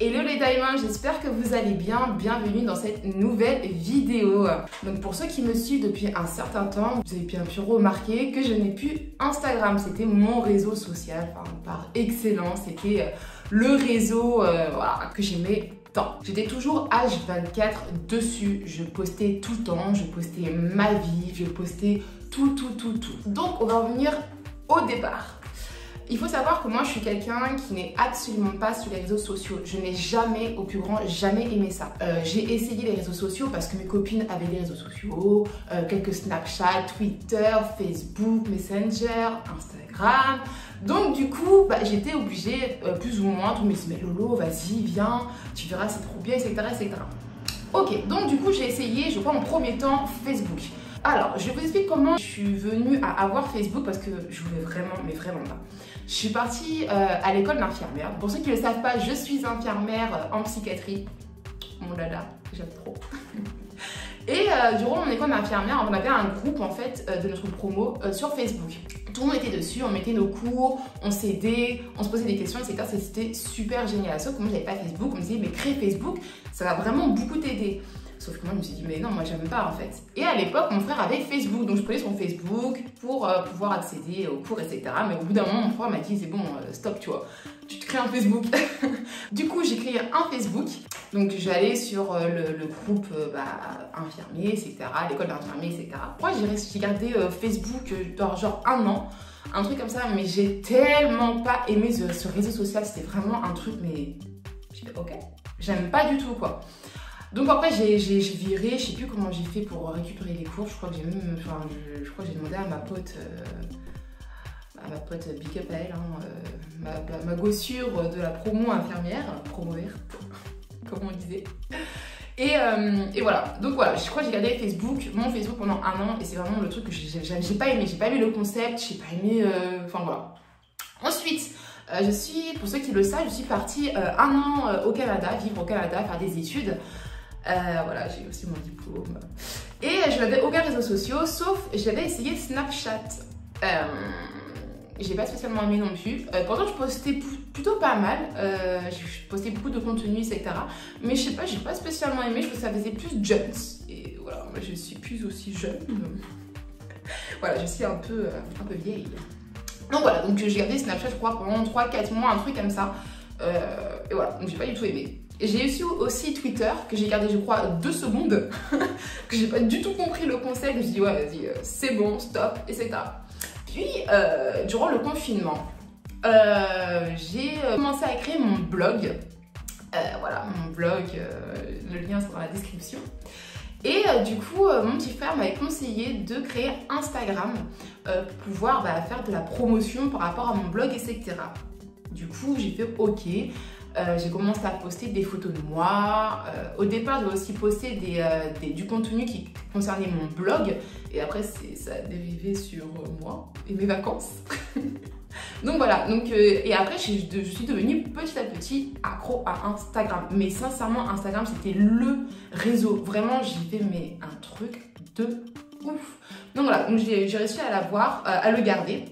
Hello les diamants, j'espère que vous allez bien, bienvenue dans cette nouvelle vidéo. Donc pour ceux qui me suivent depuis un certain temps, vous avez bien pu remarquer que je n'ai plus Instagram, c'était mon réseau social, enfin, par excellence, c'était le réseau voilà, que j'aimais tant. J'étais toujours H24 dessus, je postais tout le temps, je postais ma vie, je postais tout. Donc on va revenir au départ. Il faut savoir que moi je suis quelqu'un qui n'est absolument pas sur les réseaux sociaux. Je n'ai jamais, au plus grand, jamais aimé ça. J'ai essayé les réseaux sociaux parce que mes copines avaient des réseaux sociaux, quelques Snapchat, Twitter, Facebook, Messenger, Instagram. Donc du coup, j'étais obligée, plus ou moins, tout me disait mais Lolo, vas-y, viens, tu verras, c'est trop bien, etc. Ok, donc du coup j'ai essayé, je crois en premier temps, Facebook. Alors, je vous explique comment je suis venue à avoir Facebook parce que je voulais vraiment, mais vraiment pas. Je suis partie à l'école d'infirmière. Pour ceux qui ne le savent pas, je suis infirmière en psychiatrie. Mon dada, j'aime trop. Et durant mon école d'infirmière, on avait un groupe en fait de notre promo sur Facebook. Tout le monde était dessus, on mettait nos cours, on s'aidait, on se posait des questions, etc. C'était super génial. Sauf que moi, j'avais pas Facebook. On me disait, mais crée Facebook, ça va vraiment beaucoup t'aider. Sauf que moi, je me suis dit, mais non, moi, j'aime pas en fait. Et à l'époque, mon frère avait Facebook. Donc, je prenais son Facebook pour pouvoir accéder aux cours, etc. Mais au bout d'un moment, mon frère m'a dit, c'est bon, stop, tu vois. Tu te crées un Facebook. Du coup, j'ai créé un Facebook. Donc, j'allais sur le groupe infirmier, etc. L'école d'infirmier, etc. Moi, j'ai gardé Facebook genre un an. Un truc comme ça. Mais j'ai tellement pas aimé ce réseau social. C'était vraiment un truc, mais j'ai fait, ok. J'aime pas du tout, quoi. Donc après j'ai viré, je sais plus comment j'ai fait pour récupérer les cours, je crois que j'ai même, je crois que j'ai demandé à ma pote big up à elle, hein, ma gossure de la promo infirmière, promo verte, comme on disait. Et voilà, donc voilà, je crois que j'ai gardé mon Facebook pendant un an et c'est vraiment le truc que j'ai pas aimé le concept, j'ai pas aimé, enfin voilà. Ensuite, pour ceux qui le savent, je suis partie un an au Canada, vivre au Canada, faire des études. Voilà, j'ai aussi mon diplôme. Et je n'avais aucun réseau social, sauf j'avais essayé Snapchat. J'ai pas spécialement aimé non plus. Pourtant, je postais plutôt pas mal. Je postais beaucoup de contenu, etc. Mais je sais pas, j'ai pas spécialement aimé. Je trouve que ça faisait plus jeunes. Et voilà, moi je suis plus aussi jeune. Voilà, je suis un peu vieille. Donc voilà, donc j'ai gardé Snapchat, je crois, pendant 3-4 mois, un truc comme ça. Et voilà, donc j'ai pas du tout aimé. J'ai aussi Twitter, que j'ai gardé, je crois, 2 secondes, que j'ai pas du tout compris le concept. Je me suis dit, ouais, vas-y, c'est bon, stop, etc. Puis, durant le confinement, j'ai commencé à créer mon blog. Voilà, mon blog, le lien sera dans la description. Et du coup, mon petit frère m'avait conseillé de créer Instagram pour pouvoir faire de la promotion par rapport à mon blog, etc. Du coup, j'ai fait OK. J'ai commencé à poster des photos de moi. Au départ, j'ai aussi posté du contenu qui concernait mon blog. Et après, ça a dérivé sur moi et mes vacances. Donc voilà. Et après, je suis devenue petit à petit accro à Instagram. Mais sincèrement, Instagram, c'était le réseau. Vraiment, j'y vais mais un truc de ouf. Donc voilà. Donc j'ai réussi à le garder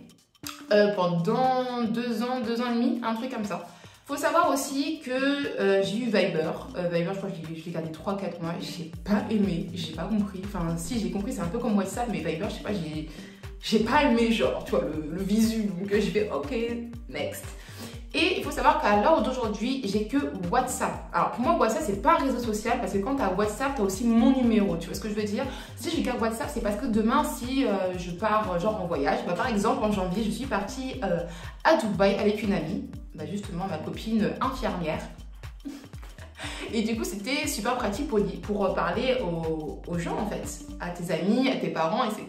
pendant 2 ans, 2 ans et demi, un truc comme ça. Faut savoir aussi que j'ai eu Viber. Viber, je crois que je l'ai gardé 3-4 mois. J'ai pas aimé, j'ai pas compris. Enfin, si j'ai compris, c'est un peu comme WhatsApp, mais Viber, je sais pas, j'ai pas aimé, genre, tu vois, le visu. Donc j'ai fait OK, next. Et il faut savoir qu'à l'heure d'aujourd'hui, j'ai que WhatsApp. Alors pour moi, WhatsApp, c'est pas un réseau social parce que quand tu as WhatsApp, tu as aussi mon numéro. Tu vois ce que je veux dire? Si j'ai qu'un WhatsApp, c'est parce que demain, si je pars genre en voyage, par exemple en janvier, je suis partie à Dubaï avec une amie, justement ma copine infirmière. Et du coup, c'était super pratique pour parler aux gens en fait, à tes amis, à tes parents, etc.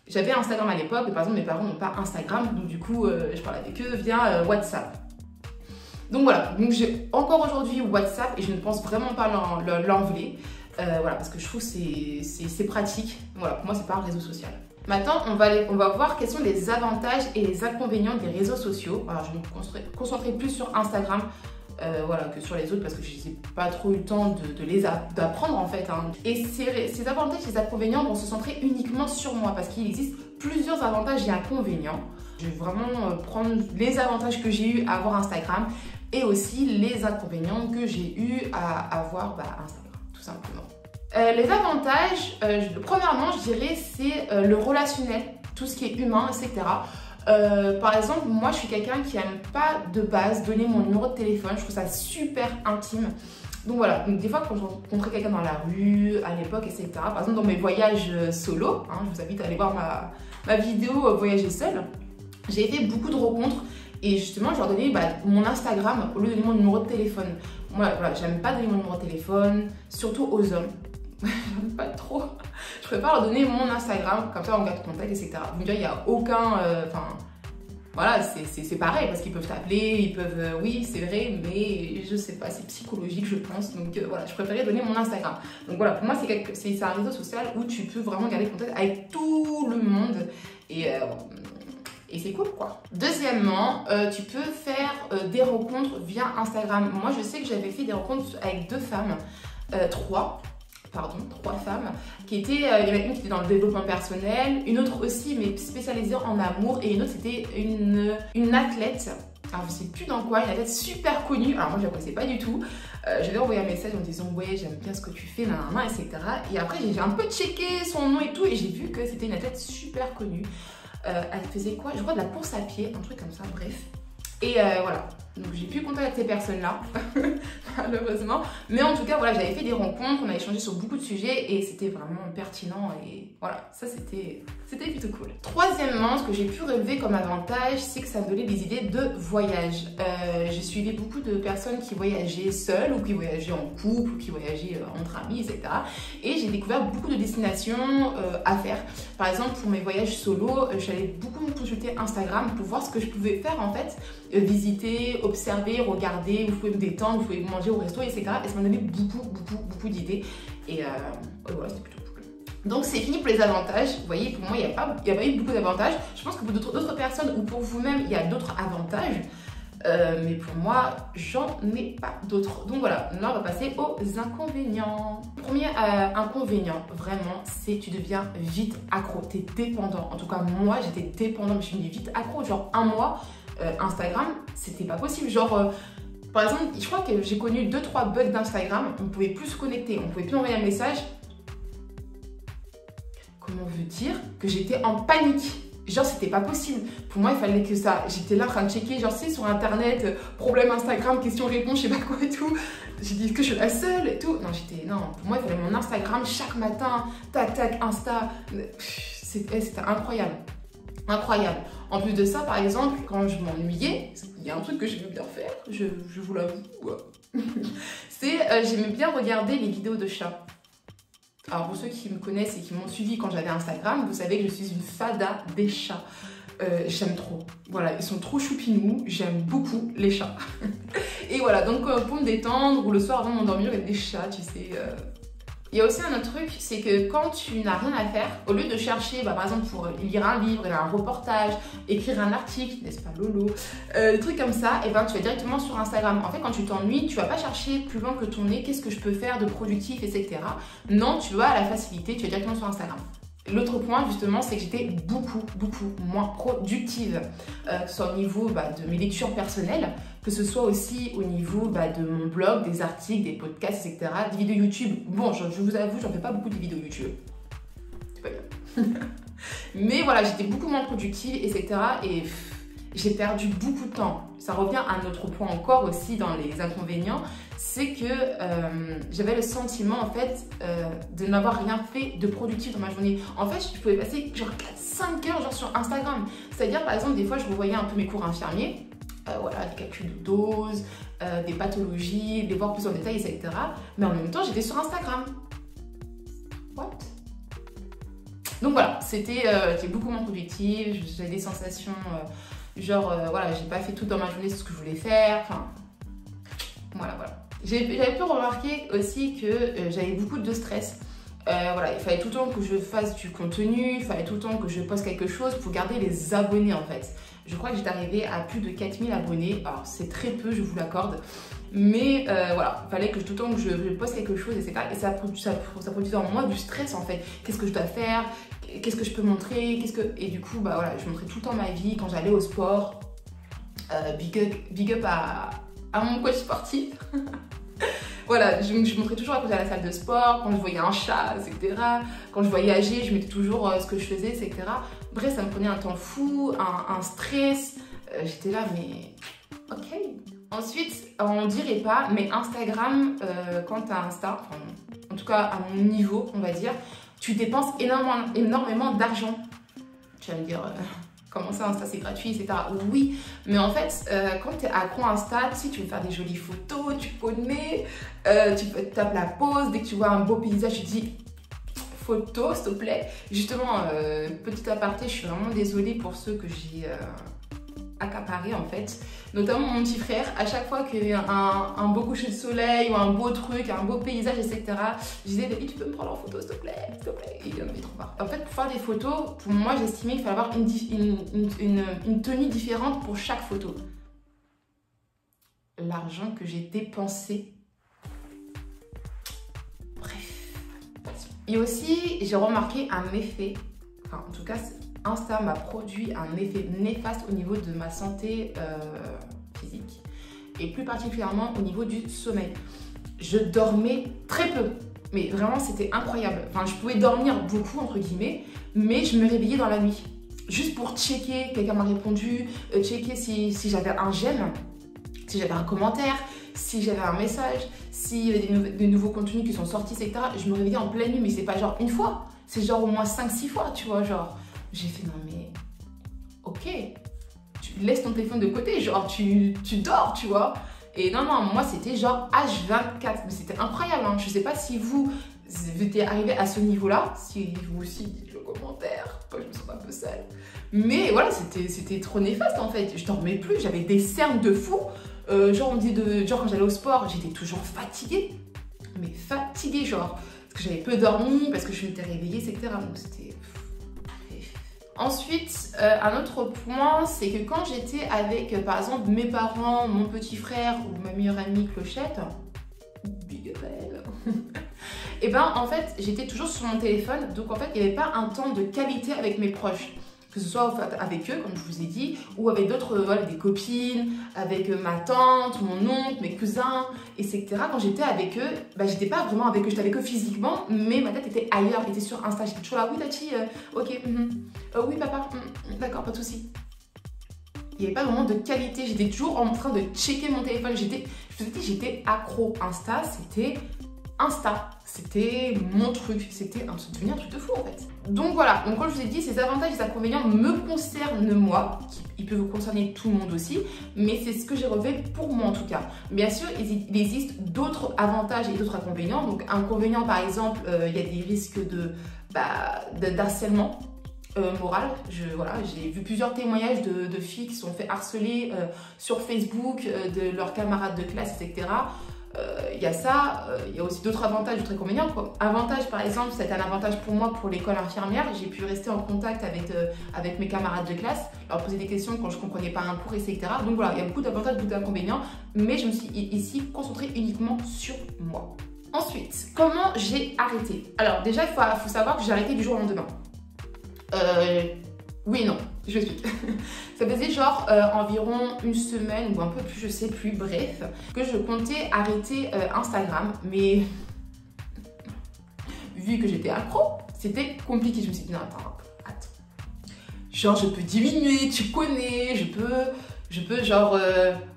J'avais Instagram à l'époque, mais par exemple mes parents n'ont pas Instagram, donc du coup je parle avec eux via WhatsApp. Donc voilà, donc j'ai encore aujourd'hui WhatsApp et je ne pense vraiment pas l'enlever. Voilà, parce que je trouve que c'est pratique. Voilà, pour moi c'est pas un réseau social. Maintenant, on va voir quels sont les avantages et les inconvénients des réseaux sociaux. Alors je vais me concentrer plus sur Instagram. Voilà, que sur les autres parce que je n'ai pas trop eu le temps d'apprendre en fait. Hein. Et ces avantages et ces inconvénients vont se centrer uniquement sur moi parce qu'il existe plusieurs avantages et inconvénients. Je vais vraiment prendre les avantages que j'ai eu à avoir Instagram et aussi les inconvénients que j'ai eu à avoir Instagram, tout simplement. Les avantages, premièrement, je dirais, c'est le relationnel, tout ce qui est humain, etc. Par exemple, moi, je suis quelqu'un qui n'aime pas de base donner mon numéro de téléphone. Je trouve ça super intime. Donc voilà, donc des fois quand je rencontrais quelqu'un dans la rue, à l'époque, etc. Par exemple, dans mes voyages solo, hein, je vous invite à aller voir ma vidéo Voyager seul, j'ai fait beaucoup de rencontres. Et justement, je leur donnais mon Instagram au lieu de donner mon numéro de téléphone. Moi, voilà, j'aime pas donner mon numéro de téléphone, surtout aux hommes. J'aime pas trop. Je préfère leur donner mon Instagram, comme ça on garde contact, etc. Vous me direz, il n'y a aucun... voilà, c'est pareil, parce qu'ils peuvent t'appeler, ils peuvent... oui, c'est vrai, mais je sais pas, c'est psychologique, je pense. Donc voilà, je préférais donner mon Instagram. Donc voilà, pour moi, c'est un réseau social où tu peux vraiment garder contact avec tout le monde. Et c'est cool, quoi. Deuxièmement, tu peux faire des rencontres via Instagram. Moi, je sais que j'avais fait des rencontres avec trois femmes qui étaient, il y en a une qui était dans le développement personnel, une autre aussi mais spécialisée en amour, et une autre c'était une athlète, alors je sais plus dans quoi, une athlète super connue. Alors moi je la connaissais pas du tout, je lui ai envoyé un message en disant ouais j'aime bien ce que tu fais, nanana, etc. Et après j'ai un peu checké son nom et tout, et j'ai vu que c'était une athlète super connue. Elle faisait quoi? Je crois de la course à pied, un truc comme ça, bref. Et voilà, donc j'ai pu contacter ces personnes-là, malheureusement. Mais en tout cas, voilà, j'avais fait des rencontres, on a échangé sur beaucoup de sujets et c'était vraiment pertinent. Et voilà, ça c'était plutôt cool. Troisièmement, ce que j'ai pu relever comme avantage, c'est que ça me donnait des idées de voyage. J'ai suivi beaucoup de personnes qui voyageaient seules ou qui voyageaient en couple ou qui voyageaient entre amis, etc. Et j'ai découvert beaucoup de destinations à faire. Par exemple, pour mes voyages solo, j'allais beaucoup me consulter Instagram pour voir ce que je pouvais faire en fait. Visiter, observer, regarder, vous pouvez me détendre, vous pouvez manger au resto, etc. Et ça m'a donné beaucoup d'idées. Et voilà, c'était plutôt cool. Donc c'est fini pour les avantages. Vous voyez, pour moi, il n'y a pas eu beaucoup d'avantages. Je pense que pour d'autres personnes ou pour vous-même, il y a d'autres avantages. Mais pour moi, j'en ai pas d'autres. Donc voilà, là on va passer aux inconvénients. Premier inconvénient, vraiment, c'est que tu deviens vite accro. Tu es dépendant. En tout cas, moi, j'étais dépendante. Je me dis vite accro, genre un mois. Instagram, c'était pas possible. Genre, par exemple, je crois que j'ai connu 2-3 bugs d'Instagram. On pouvait plus se connecter, on pouvait plus envoyer un message. Comment on veut dire que j'étais en panique? Genre, c'était pas possible. Pour moi, il fallait que ça. J'étais là en train de checker, genre, c'est sur internet, problème Instagram, question-réponse, je sais pas quoi et tout. J'ai dit que je suis la seule et tout. Non, pour moi, il fallait mon Instagram chaque matin, tac, Insta. C'était incroyable. Incroyable. En plus de ça, par exemple, quand je m'ennuyais, il y a un truc que j'aimais bien faire, je vous l'avoue, c'est j'aimais bien regarder les vidéos de chats. Alors pour ceux qui me connaissent et qui m'ont suivi quand j'avais Instagram, vous savez que je suis une fada des chats. J'aime trop. Voilà, ils sont trop choupinous, j'aime beaucoup les chats. Et voilà, donc pour me détendre ou le soir avant de m'endormir avec des chats, tu sais... Il y a aussi un autre truc, c'est que quand tu n'as rien à faire, au lieu de chercher, par exemple, pour lire un livre, lire un reportage, écrire un article, n'est-ce pas Lolo, des trucs comme ça, et ben tu vas directement sur Instagram. En fait, quand tu t'ennuies, tu vas pas chercher plus loin que ton nez, qu'est-ce que je peux faire de productif, etc. Non, tu vas à la facilité, tu vas directement sur Instagram. L'autre point justement, c'est que j'étais beaucoup moins productive, que ce soit au niveau de mes lectures personnelles, que ce soit aussi au niveau de mon blog, des articles, des podcasts, etc. Des vidéos YouTube. Bon, je vous avoue, j'en fais pas beaucoup de vidéos YouTube. C'est pas bien. Mais voilà, j'étais beaucoup moins productive, etc. Et j'ai perdu beaucoup de temps. Ça revient à un autre point encore aussi dans les inconvénients, c'est que j'avais le sentiment en fait de n'avoir rien fait de productif dans ma journée. En fait, je pouvais passer genre 4-5 heures genre, sur Instagram. C'est-à-dire par exemple, des fois, je revoyais un peu mes cours infirmiers, voilà, des calculs de doses, des pathologies, les voir plus en détail, etc. Mais en même temps, j'étais sur Instagram. What? Donc voilà, j'étais beaucoup moins productive, j'avais des sensations... voilà, j'ai pas fait tout dans ma journée ce que je voulais faire, enfin, voilà. J'avais pu remarquer aussi que j'avais beaucoup de stress. Voilà, il fallait tout le temps que je fasse du contenu, il fallait tout le temps que je poste quelque chose pour garder les abonnés en fait. Je crois que j'étais arrivée à plus de 4000 abonnés, alors c'est très peu, je vous l'accorde. Mais voilà, il fallait que tout le temps que je poste quelque chose, etc. Et ça produisait en moi du stress en fait. Qu'est-ce que je dois faire? Qu'est-ce que je peux montrer? Et du coup, voilà, je montrais tout le temps ma vie quand j'allais au sport. Big up à mon coach sportif. Voilà, je montrais toujours à côté à la salle de sport, quand je voyais un chat, etc. Quand je voyageais, je mettais toujours ce que je faisais, etc. Bref, ça me prenait un temps fou, un stress. J'étais là, mais ok. Ensuite, on dirait pas, mais Instagram, quand tu as Insta, enfin, en tout cas à mon niveau, on va dire, tu dépenses énormément d'argent. Tu vas me dire, comment ça, Insta c'est gratuit, etc. Oui, mais en fait, quand tu es accro à Insta, tu sais, tu veux faire des jolies photos, tu connais, tu tapes la pause, dès que tu vois un beau paysage, tu te dis photo, s'il te plaît. Justement, petit aparté, je suis vraiment désolée pour ceux que j'ai accaparés en fait. Notamment mon petit frère, à chaque fois qu'il y a un beau coucher de soleil ou un beau truc, un beau paysage, etc. Je disais, David, tu peux me prendre en photo, s'il te plaît, s'il te plaît. Et il en avait trop marre. En fait, pour faire des photos, pour moi, j'estimais qu'il fallait avoir une tenue différente pour chaque photo. L'argent que j'ai dépensé. Bref. Et aussi, j'ai remarqué un effet, enfin, en tout cas, Insta m'a produit un effet néfaste au niveau de ma santé physique et plus particulièrement au niveau du sommeil. Je dormais très peu, mais vraiment c'était incroyable. Enfin, je pouvais dormir beaucoup entre guillemets, mais je me réveillais dans la nuit juste pour checker, quelqu'un m'a répondu, checker si j'avais un j'aime, si j'avais un commentaire, si j'avais un message, s'il y avait des nouveaux contenus qui sont sortis, etc. Je me réveillais en pleine nuit, mais c'est pas genre une fois, c'est genre au moins 5-6 fois, tu vois, genre. J'ai fait, non mais, ok, tu laisses ton téléphone de côté, genre tu dors, tu vois. Et non, moi c'était genre H24, mais c'était incroyable, hein. Je sais pas si vous étiez arrivé à ce niveau-là, si vous aussi, dites-le en commentaire, je me sens un peu sale. Mais voilà, c'était trop néfaste en fait, je dormais plus, j'avais des cernes de fou. Genre on me dit, genre quand j'allais au sport, j'étais toujours fatiguée, mais fatiguée genre, parce que j'avais peu dormi, parce que je m'étais réveillée, etc. Donc c'était... Ensuite, un autre point, c'est que quand j'étais avec, par exemple, mes parents, mon petit frère ou ma meilleure amie Clochette, big up elle, et ben en fait, j'étais toujours sur mon téléphone, donc en fait, il n'y avait pas un temps de qualité avec mes proches. Que ce soit avec eux, comme je vous ai dit, ou avec d'autres, voilà, des copines, avec ma tante, mon oncle, mes cousins, etc. Quand j'étais avec eux, bah, j'étais pas vraiment avec eux, j'étais avec eux physiquement, mais ma tête était ailleurs, était sur Insta. J'étais toujours là, oui Tati, ok, oui papa, d'accord, pas de souci. Il n'y avait pas vraiment de qualité, j'étais toujours en train de checker mon téléphone. Je vous ai dit, j'étais accro. Insta, c'était mon truc, c'était devenu un truc de fou en fait. Donc voilà, donc comme je vous ai dit, ces avantages et ces inconvénients me concernent moi, ils peuvent vous concerner tout le monde aussi, mais c'est ce que j'ai relevé pour moi en tout cas. Bien sûr, il existe d'autres avantages et d'autres inconvénients. Donc inconvénients par exemple, il y a des risques d'harcèlement moral. J'ai vu plusieurs témoignages de filles qui se sont fait harceler sur Facebook, de leurs camarades de classe, etc. Il y a ça, il y a aussi d'autres avantages, d'autres inconvénients. Avantage par exemple, c'est un avantage pour moi pour l'école infirmière. J'ai pu rester en contact avec mes camarades de classe, leur poser des questions quand je ne comprenais pas un cours, etc. Donc voilà, il y a beaucoup d'avantages, beaucoup d'inconvénients, mais je me suis ici concentrée uniquement sur moi. Ensuite, comment j'ai arrêté? Alors déjà, il faut savoir que j'ai arrêté du jour au lendemain. Oui et non, je explique. Ça faisait genre environ une semaine ou un peu plus, je sais plus, bref, que je comptais arrêter Instagram, mais vu que j'étais accro, c'était compliqué. Je me suis dit non, attends. Genre je peux diminuer, tu connais, je peux genre,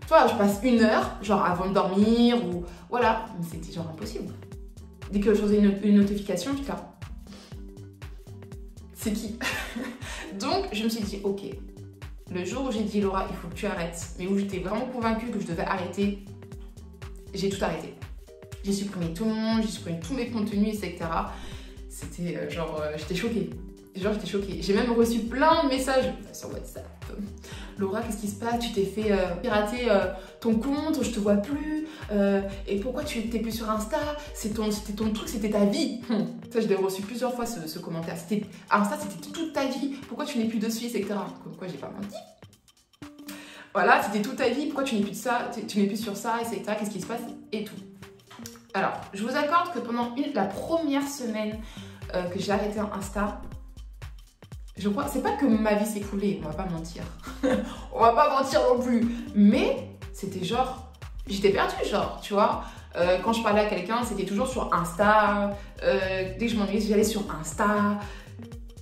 toi je passe 1 heure, genre avant de dormir ou voilà, mais c'était genre impossible. Dès que je faisais une notification, j'étais là. C'est qui? Donc, je me suis dit, ok, le jour où j'ai dit, Laura, il faut que tu arrêtes, mais où j'étais vraiment convaincue que je devais arrêter, j'ai tout arrêté. J'ai supprimé tout le monde, j'ai supprimé tous mes contenus, etc. C'était genre, j'étais choquée. Genre, j'étais choquée. J'ai même reçu plein de messages sur WhatsApp. Laura, qu'est-ce qui se passe? Tu t'es fait pirater ton compte, je te vois plus. Et pourquoi tu n'étais plus sur Insta? C'était ton truc, c'était ta vie. Ça, je l'ai reçu plusieurs fois ce commentaire. Insta, c'était toute ta vie. Pourquoi tu n'es plus dessus, etc. Pourquoi j'ai pas menti? Voilà, c'était toute ta vie. Pourquoi tu n'es plus de ça? Tu n'es plus sur ça, etc. Qu'est-ce qui se passe? Et tout. Alors, je vous accorde que pendant la première semaine que j'ai arrêté Insta, je crois, c'est pas que ma vie s'est écoulée, on va pas mentir. On va pas mentir non plus. Mais c'était genre, j'étais perdue, genre, tu vois. Quand je parlais à quelqu'un, c'était toujours sur Insta. Dès que je m'ennuyais, j'allais sur Insta.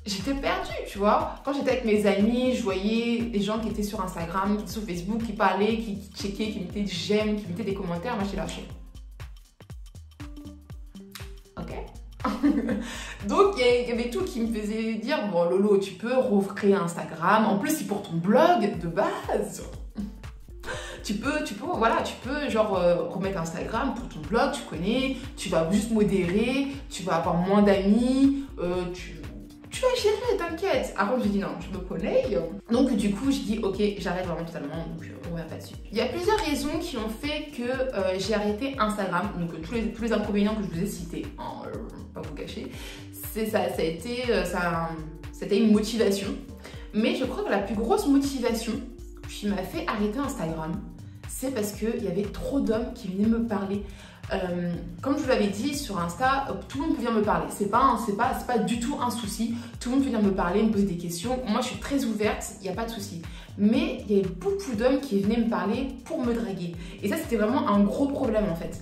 J'étais perdue, tu vois. Quand j'étais avec mes amis, je voyais des gens qui étaient sur Instagram, qui étaient sur Facebook, qui parlaient, qui checkaient, qui mettaient des j'aime, qui mettaient des commentaires. Moi, j'étais lâchée. Ok. Donc, il y avait tout qui me faisait dire, bon, Lolo, tu peux recréer Instagram. En plus, c'est pour ton blog de base. Tu peux, voilà, tu peux genre remettre Instagram pour ton blog, tu connais, tu vas juste modérer, tu vas avoir moins d'amis, tu vas gérer, t'inquiète. Après, je dis non, je me connais. Donc, du coup, je dis ok, j'arrête vraiment totalement, donc on revient pas dessus. Il y a plusieurs raisons qui ont fait que j'ai arrêté Instagram, donc tous les inconvénients que je vous ai cités, hein, pas vous cacher, ça a été une motivation. Mais je crois que la plus grosse motivation qui m'a fait arrêter Instagram, c'est parce qu'il y avait trop d'hommes qui venaient me parler. Comme je vous l'avais dit sur Insta, tout le monde peut venir me parler. C'est pas du tout un souci. Tout le monde peut venir me parler, me poser des questions. Moi, je suis très ouverte, il n'y a pas de souci. Mais il y avait beaucoup d'hommes qui venaient me parler pour me draguer. Et ça, c'était vraiment un gros problème en fait.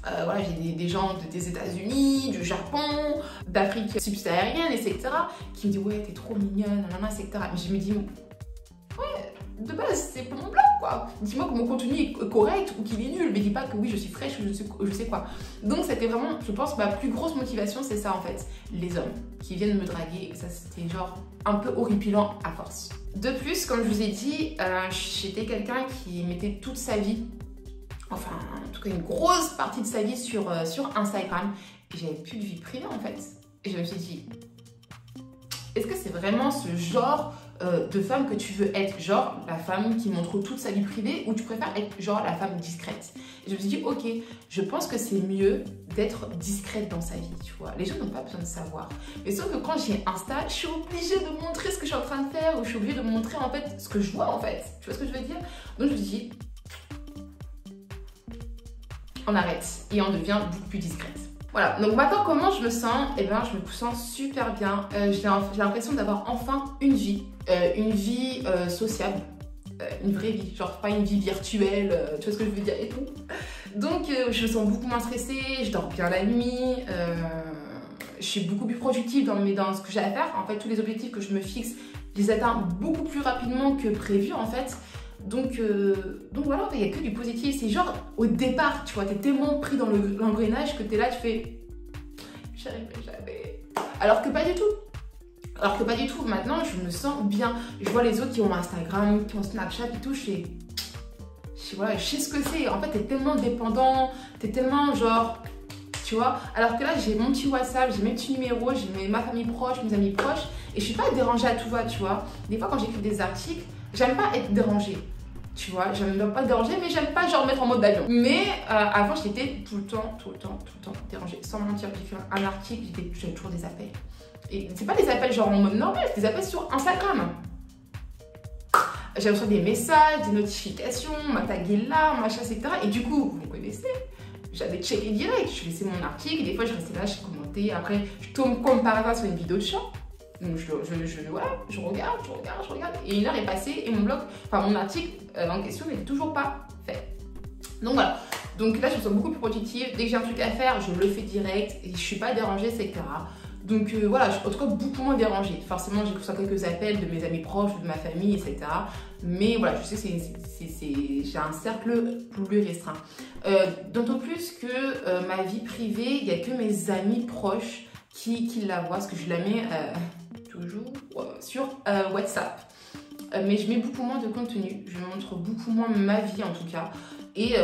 Voilà, j'ai des gens des États-Unis, du Japon, d'Afrique subsaharienne, etc. qui me disent ouais, t'es trop mignonne, etc. Mais je me dis de base, c'est pour mon blog, quoi. Dis-moi que mon contenu est correct ou qu'il est nul, mais dis pas que oui, je suis fraîche ou je sais quoi. Donc, c'était vraiment, je pense, ma plus grosse motivation, c'est ça, en fait. Les hommes qui viennent me draguer, et ça, c'était genre un peu horripilant à force. De plus, comme je vous ai dit, j'étais quelqu'un qui mettait toute sa vie, enfin, en tout cas, une grosse partie de sa vie sur Instagram, et j'avais plus de vie privée, en fait. Et je me suis dit, est-ce que c'est vraiment ce genre de femme que tu veux être, genre la femme qui montre toute sa vie privée, ou tu préfères être genre la femme discrète? Et je me suis dit ok, je pense que c'est mieux d'être discrète dans sa vie, tu vois. Les gens n'ont pas besoin de savoir. Mais sauf que quand j'ai Insta, je suis obligée de montrer ce que je suis en train de faire, ou je suis obligée de montrer en fait ce que je vois en fait. Tu vois ce que je veux dire? Donc je me suis dit, on arrête et on devient beaucoup plus discrète. Voilà, donc maintenant comment je me sens? Eh bien, je me sens super bien. J'ai l'impression d'avoir enfin une vie sociable, une vraie vie, genre pas une vie virtuelle, tu vois ce que je veux dire et tout. Donc je me sens beaucoup moins stressée, je dors bien la nuit, je suis beaucoup plus productive dans ce que j'ai à faire. En fait, tous les objectifs que je me fixe, je les atteins beaucoup plus rapidement que prévu en fait. Donc voilà, il n'y a que du positif. C'est genre au départ, tu vois, t'es tellement pris dans l'engrenage que t'es là, tu fais j'arriverai jamais. Alors que pas du tout. Maintenant, je me sens bien. Je vois les autres qui ont Instagram, qui ont Snapchat et tout, je sais ce que c'est. En fait, t'es tellement dépendant, t'es tellement genre, tu vois. Alors que là, j'ai mon petit WhatsApp, j'ai mes petits numéros, j'ai ma famille proche, mes amis proches, et je suis pas dérangée à tout va, tu vois. Des fois, quand j'écris des articles, j'aime pas être dérangée. Tu vois, j'aime pas déranger, mais j'aime pas genre mettre en mode avion. Mais avant, j'étais tout le temps dérangée. Sans mentir, j'ai fait un article, j'avais toujours des appels. Et c'est pas des appels genre en mode normal, c'est des appels sur Instagram. J'ai reçu des messages, des notifications, on m'a tagué là, machin, etc. Et du coup, vous me connaissez, j'avais checké direct, je laissais mon article, et des fois je restais là, je commentais, après je tombe comme par hasard sur une vidéo de chat. Donc je regarde, et une heure est passée et mon blog, enfin mon article en question n'est toujours pas fait. Donc voilà, donc là je me sens beaucoup plus productive, dès que j'ai un truc à faire, je le fais direct, et je suis pas dérangée, etc. Donc voilà, en tout cas beaucoup moins dérangée. Forcément j'ai reçu quelques appels de mes amis proches, de ma famille, etc. Mais voilà, je sais que j'ai un cercle plus restreint. D'autant plus que ma vie privée, il n'y a que mes amis proches qui la voient, parce que je la mets toujours sur WhatsApp. Mais je mets beaucoup moins de contenu, je montre beaucoup moins ma vie en tout cas. Et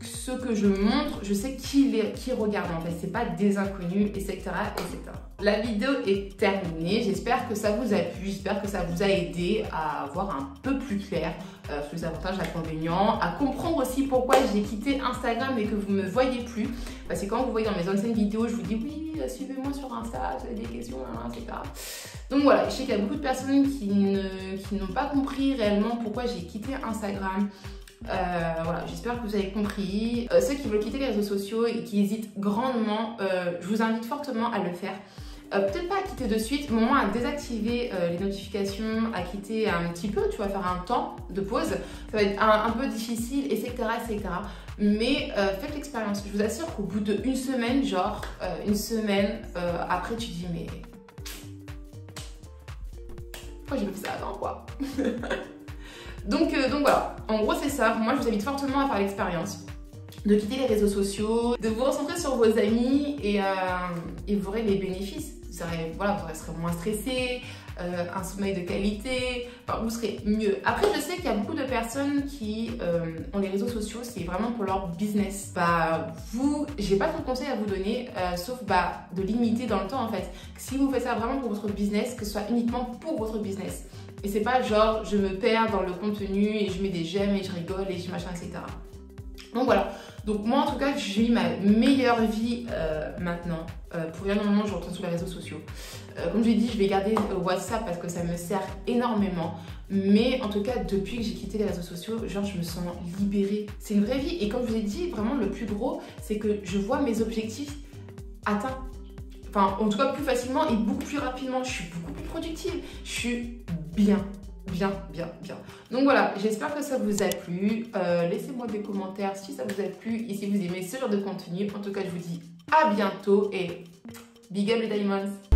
ce que je montre, je sais qui regarde en fait, c'est pas des inconnus, etc., etc. La vidéo est terminée, j'espère que ça vous a plu, j'espère que ça vous a aidé à voir un peu plus clair sur les avantages, les inconvénients, à comprendre aussi pourquoi j'ai quitté Instagram et que vous ne me voyez plus. Parce que quand vous voyez dans mes anciennes vidéos, je vous dis oui, suivez-moi sur Insta, vous avez des questions, etc. Donc voilà, je sais qu'il y a beaucoup de personnes qui n'ont pas compris réellement pourquoi j'ai quitté Instagram. Voilà, j'espère que vous avez compris. Ceux qui veulent quitter les réseaux sociaux et qui hésitent grandement, je vous invite fortement à le faire. Peut-être pas à quitter de suite, mais au moins à désactiver les notifications, à quitter un petit peu, tu vas faire un temps de pause. Ça va être un peu difficile, etc., etc. Mais faites l'expérience. Je vous assure qu'au bout d'une semaine, genre une semaine, après tu te dis mais pourquoi j'ai pas fait ça avant quoi. donc voilà, en gros c'est ça. Moi je vous invite fortement à faire l'expérience, de quitter les réseaux sociaux, de vous recentrer sur vos amis et vous verrez les bénéfices. Vous serez moins stressé, un sommeil de qualité, enfin, vous serez mieux. Après, je sais qu'il y a beaucoup de personnes qui ont les réseaux sociaux, c'est vraiment pour leur business. Bah, j'ai pas trop de conseils à vous donner, sauf de limiter dans le temps en fait. Si vous faites ça vraiment pour votre business, que ce soit uniquement pour votre business. Et c'est pas genre, je me perds dans le contenu et je mets des j'aime et je rigole et je machin, etc. Donc voilà, donc moi en tout cas je vis ma meilleure vie maintenant. Pour rien au moment je retourne sur les réseaux sociaux. Comme j'ai dit, je vais garder WhatsApp parce que ça me sert énormément. Mais en tout cas depuis que j'ai quitté les réseaux sociaux, genre je me sens libérée. C'est une vraie vie et comme je vous ai dit, vraiment le plus gros c'est que je vois mes objectifs atteints. Enfin en tout cas plus facilement et beaucoup plus rapidement. Je suis beaucoup plus productive, je suis bien. Donc voilà, j'espère que ça vous a plu. Laissez-moi des commentaires si ça vous a plu et si vous aimez ce genre de contenu. En tout cas, je vous dis à bientôt et big up les diamonds!